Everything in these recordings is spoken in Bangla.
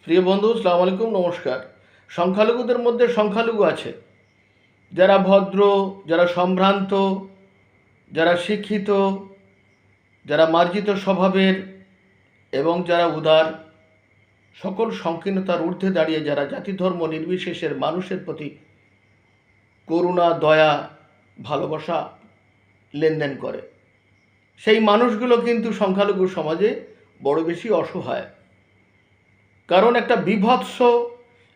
প্রিয় বন্ধু, আসসালামু আলাইকুম, নমস্কার। সংখ্যালঘুদের মধ্যে সংখ্যালঘু আছে যারা ভদ্র, যারা সম্ভ্রান্ত, যারা শিক্ষিত, যারা মার্জিত স্বভাবের এবং যারা উদার, সকল সংকীর্ণতার ঊর্ধ্বে দাঁড়িয়ে যারা জাতি ধর্ম নির্বিশেষের মানুষের প্রতি করুণা, দয়া, ভালোবাসা লেনদেন করে, সেই মানুষগুলো কিন্তু সংখ্যালঘু সমাজে বড় বেশি অসহায়। কারণ একটা বিভৎস,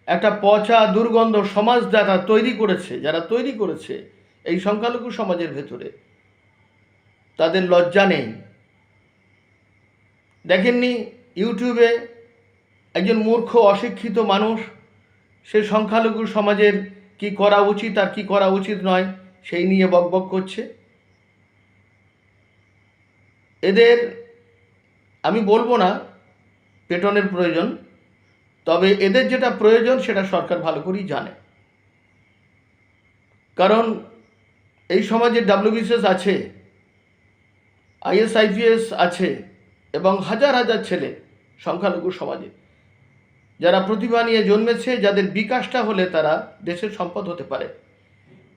একটা পচা দুর্গন্ধ সমাজ যারা তৈরি করেছে এই সংখ্যালঘু সমাজের ভেতরে, তাদের লজ্জা নেই। দেখেননি ইউটিউবে একজন মূর্খ অশিক্ষিত মানুষ সে সংখ্যালঘু সমাজের কি করা উচিত আর কি করা উচিত নয় সেই নিয়ে বকবক করছে। এদের আমি বলবো না পেটনের প্রয়োজন, তবে এদের যেটা প্রয়োজন সেটা সরকার ভালো করেই জানে। কারণ এই সমাজে WBCS আছে, IAS আছে এবং হাজার হাজার ছেলে সংখ্যালঘু সমাজে যারা প্রতিভা নিয়ে জন্মেছে, যাদের বিকাশটা হলে তারা দেশের সম্পদ হতে পারে।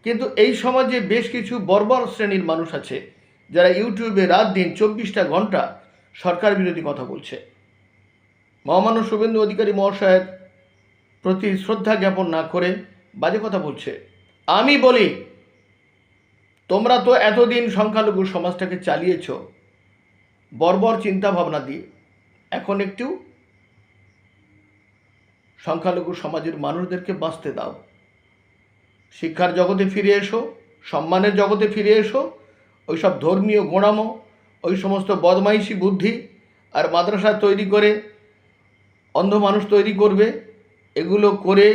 কিন্তু এই সমাজে বেশ কিছু বর্বর শ্রেণীর মানুষ আছে যারা ইউটিউবে রাত দিন 24টা ঘন্টা সরকার বিরোধী কথা বলছে, মহামান্য শুভেন্দু অধিকারী মহাশয়ের প্রতি শ্রদ্ধা জ্ঞাপন না করে বাজে কথা বলছে। আমি বলি, তোমরা তো এতদিন সংখ্যালঘু সমাজটাকে চালিয়েছ বর্বর চিন্তা ভাবনা দিয়ে, এখন একটু সংখ্যালঘু সমাজের মানুষদেরকে বাঁচতে দাও। শিক্ষার জগতে ফিরে এসো, সম্মানের জগতে ফিরে এসো। ওইসব ধর্মীয় গোঁড়ামো, ওই সমস্ত বদমাইশি বুদ্ধি আর মাদ্রাসা তৈরি করে অন্ধ মানুষ তৈরি করবে, এগুলো করে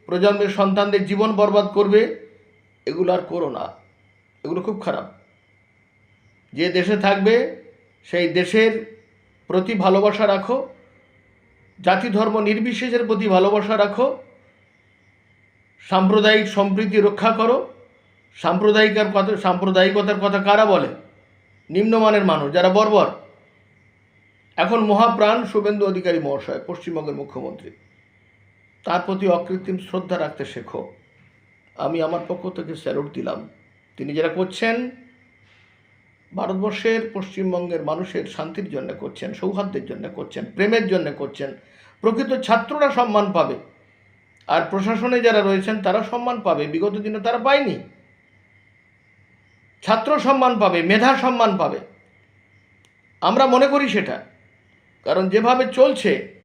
প্রজন্মের সন্তানদের জীবন বরবাদ করবে, এগুলো আর করো না। এগুলো খুব খারাপ। যে দেশে থাকবে সেই দেশের প্রতি ভালোবাসা রাখো, জাতি ধর্ম নির্বিশেষের প্রতি ভালোবাসা রাখো, সাম্প্রদায়িক সম্প্রীতি রক্ষা করো। সাম্প্রদায়িকতার কথা কারা বলে? নিম্নমানের মানুষ যারা বর্বর। এখন মহাপ্রাণ শুভেন্দু অধিকারী মহাশয় পশ্চিমবঙ্গের মুখ্যমন্ত্রী, তার প্রতি অকৃত্রিম শ্রদ্ধা রাখতে শেখো। আমি আমার পক্ষ থেকে স্যালুট দিলাম। তিনি যেটা করছেন ভারতবর্ষের পশ্চিমবঙ্গের মানুষের শান্তির জন্য করছেন, সৌহার্দ্যের জন্য করছেন, প্রেমের জন্য করছেন। প্রকৃত ছাত্ররা সম্মান পাবে, আর প্রশাসনে যারা রয়েছেন তারা সম্মান পাবে। বিগত দিনে তারা পায়নি। ছাত্র সম্মান পাবে, মেধা সম্মান পাবে, আমরা মনে করি সেটা। কারণ যেভাবে চলছে